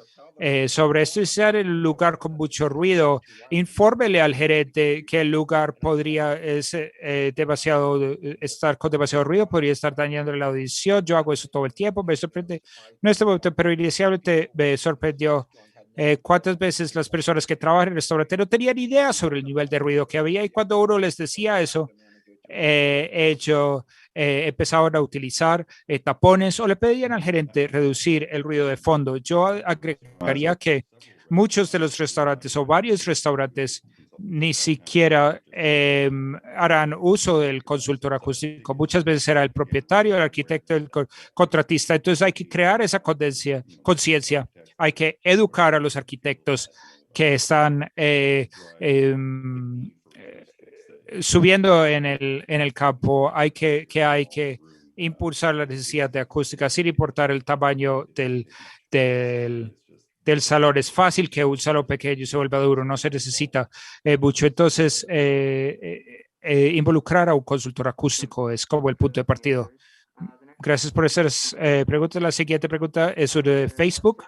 sobre esto y sea en un lugar con mucho ruido. Infórmele al gerente que el lugar podría estar con demasiado ruido, podría estar dañando la audición. Yo hago eso todo el tiempo, me sorprende, no este momento, pero inicialmente me sorprendió cuántas veces las personas que trabajan en el restaurante no tenían idea sobre el nivel de ruido que había y cuando uno les decía eso, ellos empezaban a utilizar tapones o le pedían al gerente reducir el ruido de fondo. Yo agregaría que muchos de los restaurantes o varios restaurantes ni siquiera harán uso del consultor acústico. Muchas veces será el propietario, el arquitecto, el contratista. Entonces hay que crear esa conciencia. Hay que educar a los arquitectos que están subiendo en el campo. Hay que impulsar la necesidad de acústica sin importar el tamaño del salón. Es fácil que un salón pequeño se vuelva duro, no se necesita mucho. Entonces, involucrar a un consultor acústico es como el punto de partida. Gracias por esas preguntas. La siguiente pregunta es sobre Facebook.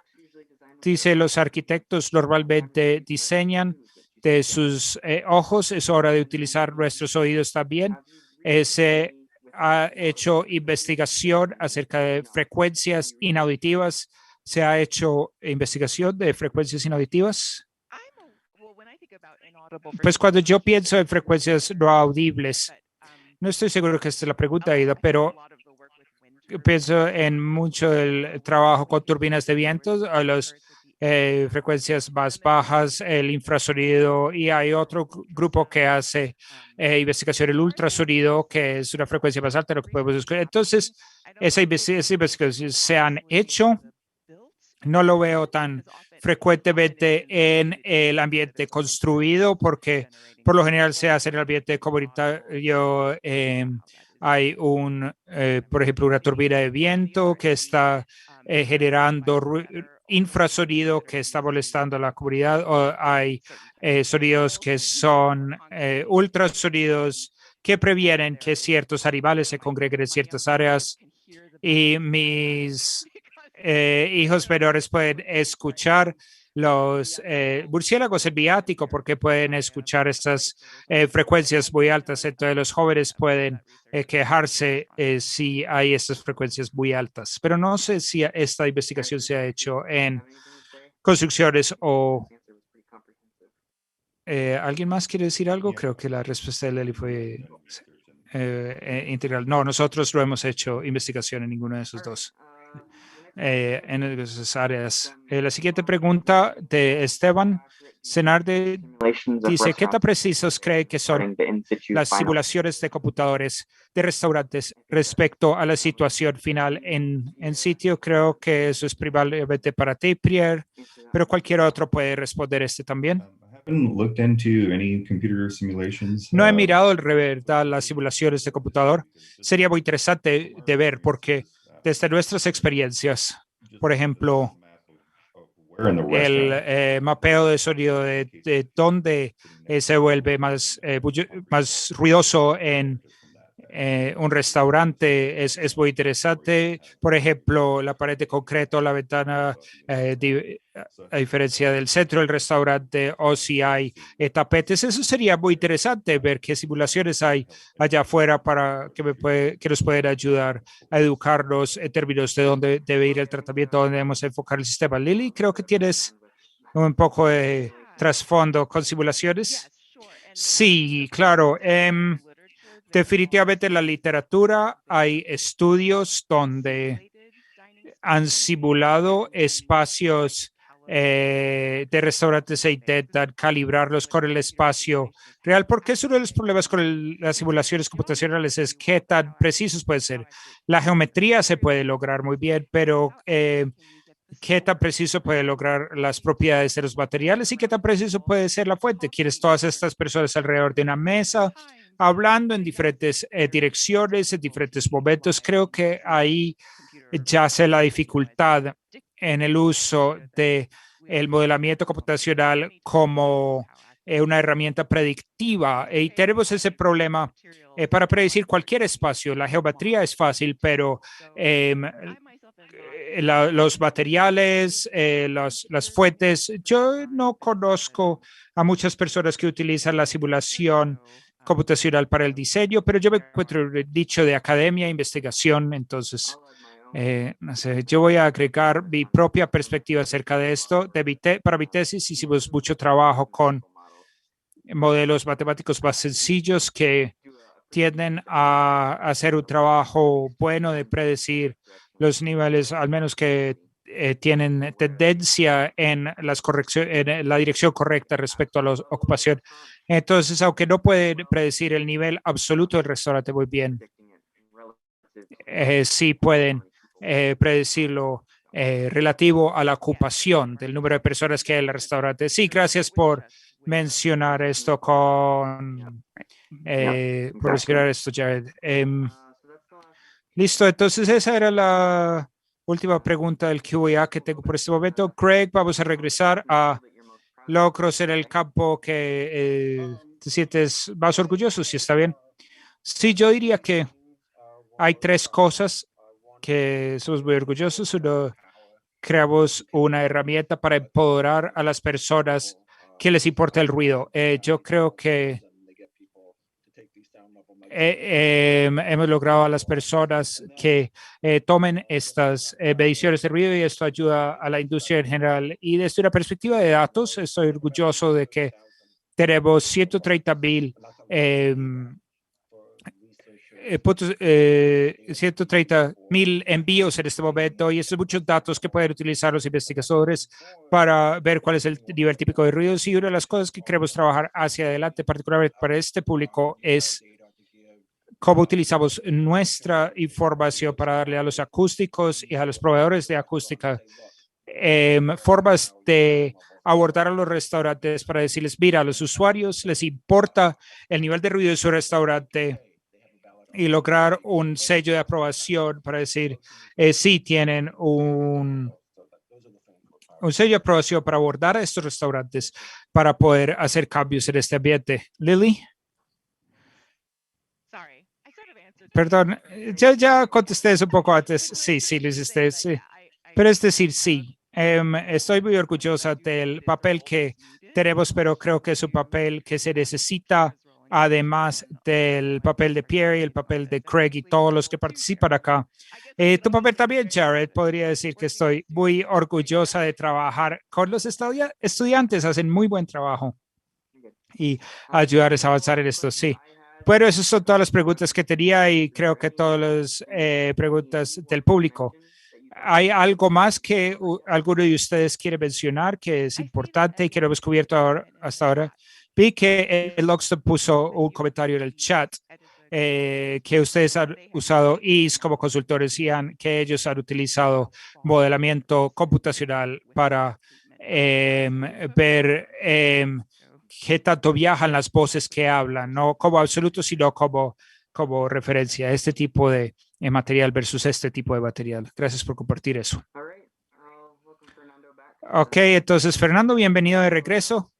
Dice, los arquitectos normalmente diseñan de sus ojos, es hora de utilizar nuestros oídos también. Se ha hecho investigación acerca de frecuencias inauditivas. Se ha hecho investigación de frecuencias inauditivas. Pues cuando yo pienso en frecuencias no audibles, no estoy seguro que esta es la pregunta, Aida, pero pienso en mucho del trabajo con turbinas de vientos, a las frecuencias más bajas, el infrasonido, y hay otro grupo que hace investigación, el ultrasonido, que es una frecuencia más alta de lo que podemos escuchar. Entonces, esa investigación se han hecho. No lo veo tan frecuentemente en el ambiente construido porque por lo general se hace en el ambiente comunitario. Hay por ejemplo, una turbina de viento que está generando infrasonido que está molestando a la comunidad, o hay sonidos que son ultrasonidos que previenen que ciertos animales se congreguen en ciertas áreas y mis hijos menores pueden escuchar los murciélagos en viático porque pueden escuchar estas frecuencias muy altas. Entonces los jóvenes pueden quejarse si hay estas frecuencias muy altas. Pero no sé si esta investigación se ha hecho en construcciones o... ¿Alguien más quiere decir algo? Creo que la respuesta de Lely fue integral. No, nosotros no hemos hecho investigación en ninguno de esos dos. En esas áreas. La siguiente pregunta de Esteban Senarde dice, ¿qué tan precisos cree que son las simulaciones de computadores de restaurantes respecto a la situación final en sitio? Creo que eso es probablemente para ti, Pierre, pero cualquier otro puede responder este también. No he mirado el verdad las simulaciones de computador. Sería muy interesante de ver porque desde nuestras experiencias, por ejemplo, el mapeo de sonido de dónde se vuelve más ruidoso en un restaurante es muy interesante. Por ejemplo, la pared de concreto, la ventana, a diferencia del centro del restaurante, o si hay tapetes. Eso sería muy interesante ver qué simulaciones hay allá afuera para que nos pueden ayudar a educarnos en términos de dónde debe ir el tratamiento, dónde debemos enfocar el sistema. Lily, creo que tienes un poco de trasfondo con simulaciones. Sí, claro. Definitivamente en la literatura hay estudios donde han simulado espacios de restaurantes e intentan calibrarlos con el espacio real, porque es uno de los problemas con las simulaciones computacionales es qué tan precisos pueden ser. La geometría se puede lograr muy bien, pero qué tan preciso puede lograr las propiedades de los materiales y qué tan preciso puede ser la fuente. ¿Quieres todas estas personas alrededor de una mesa hablando en diferentes direcciones, en diferentes momentos? Creo que ahí yace la dificultad en el uso de el modelamiento computacional como una herramienta predictiva y tenemos ese problema para predecir cualquier espacio. La geometría es fácil, pero los materiales, las fuentes. Yo no conozco a muchas personas que utilizan la simulación computacional para el diseño, pero yo me encuentro en el nicho de academia e investigación, entonces, no sé, yo voy a agregar mi propia perspectiva acerca de esto. Para mi tesis hicimos mucho trabajo con modelos matemáticos más sencillos que tienden a hacer un trabajo bueno de predecir los niveles, al menos que tienen tendencia en las en la dirección correcta respecto a la ocupación. Entonces, aunque no pueden predecir el nivel absoluto del restaurante muy bien, sí pueden predecirlo relativo a la ocupación del número de personas que hay en el restaurante. Sí, gracias por mencionar esto por mencionar esto, Jared. Listo, entonces esa era la última pregunta del Q&A que tengo por este momento. Craig, vamos a regresar a logros en el campo que te sientes más orgulloso, si está bien. Sí, yo diría que hay tres cosas que somos muy orgullosos. Uno, creamos una herramienta para empoderar a las personas que les importa el ruido. Yo creo que hemos logrado a las personas que tomen estas mediciones de ruido y esto ayuda a la industria en general. Y desde una perspectiva de datos, estoy orgulloso de que tenemos 130,000 130,000 envíos en este momento y estos muchos datos que pueden utilizar los investigadores para ver cuál es el nivel típico de ruidos. Y una de las cosas que queremos trabajar hacia adelante, particularmente para este público, es cómo utilizamos nuestra información para darle a los acústicos y a los proveedores de acústica formas de abordar a los restaurantes para decirles, mira, a los usuarios les importa el nivel de ruido de su restaurante y lograr un sello de aprobación para decir, sí, tienen un sello de aprobación para abordar a estos restaurantes para poder hacer cambios en este ambiente. Lily. Perdón, ya contesté eso un poco antes. Sí, lo hiciste, sí. Pero es decir, sí, Estoy muy orgullosa del papel que tenemos, pero creo que es un papel que se necesita, además del papel de Pierre y el papel de Craig y todos los que participan acá. Tu papel también, Jared, podría decir que estoy muy orgullosa de trabajar con los estudiantes, hacen muy buen trabajo y ayudarles a avanzar en esto, sí. Bueno, esas son todas las preguntas que tenía y creo que todas las preguntas del público. ¿Hay algo más que alguno de ustedes quiere mencionar que es importante y que no hemos cubierto hasta ahora? Vi que el Lockstop puso un comentario en el chat que ustedes han usado IS como consultores y que ellos han utilizado modelamiento computacional para ver qué tanto viajan las voces que hablan, no como absoluto, sino como referencia a este tipo de material versus este tipo de material. Gracias por compartir eso. Ok, entonces, Fernando, bienvenido de regreso.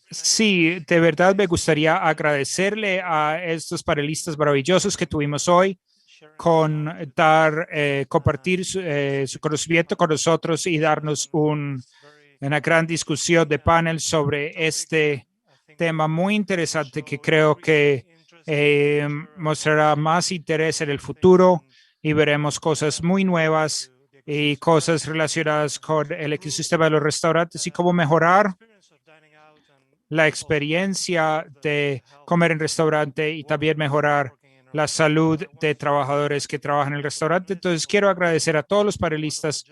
Sí, de verdad me gustaría agradecerle a estos panelistas maravillosos que tuvimos hoy con compartir su conocimiento con nosotros y darnos una gran discusión de panel sobre este tema muy interesante que creo que mostrará más interés en el futuro y veremos cosas muy nuevas y cosas relacionadas con el ecosistema de los restaurantes y cómo mejorar la experiencia de comer en restaurante y también mejorar la salud de trabajadores que trabajan en el restaurante. Entonces, quiero agradecer a todos los panelistas.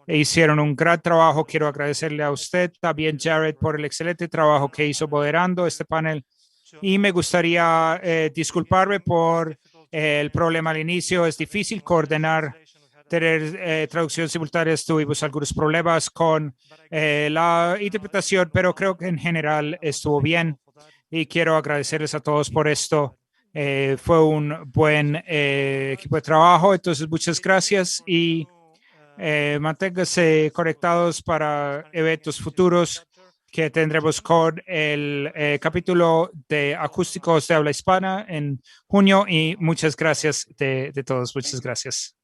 Hicieron un gran trabajo. Quiero agradecerle a usted también, Jared, por el excelente trabajo que hizo moderando este panel. Y me gustaría disculparme por el problema al inicio. Es difícil coordinar, tener traducción simultánea. Tuvimos algunos problemas con la interpretación, pero creo que en general estuvo bien. Y quiero agradecerles a todos por esto. Fue un buen equipo de trabajo. Entonces, muchas gracias y manténganse conectados para eventos futuros que tendremos con el capítulo de acústicos de habla hispana en junio y muchas gracias de todos. Muchas gracias.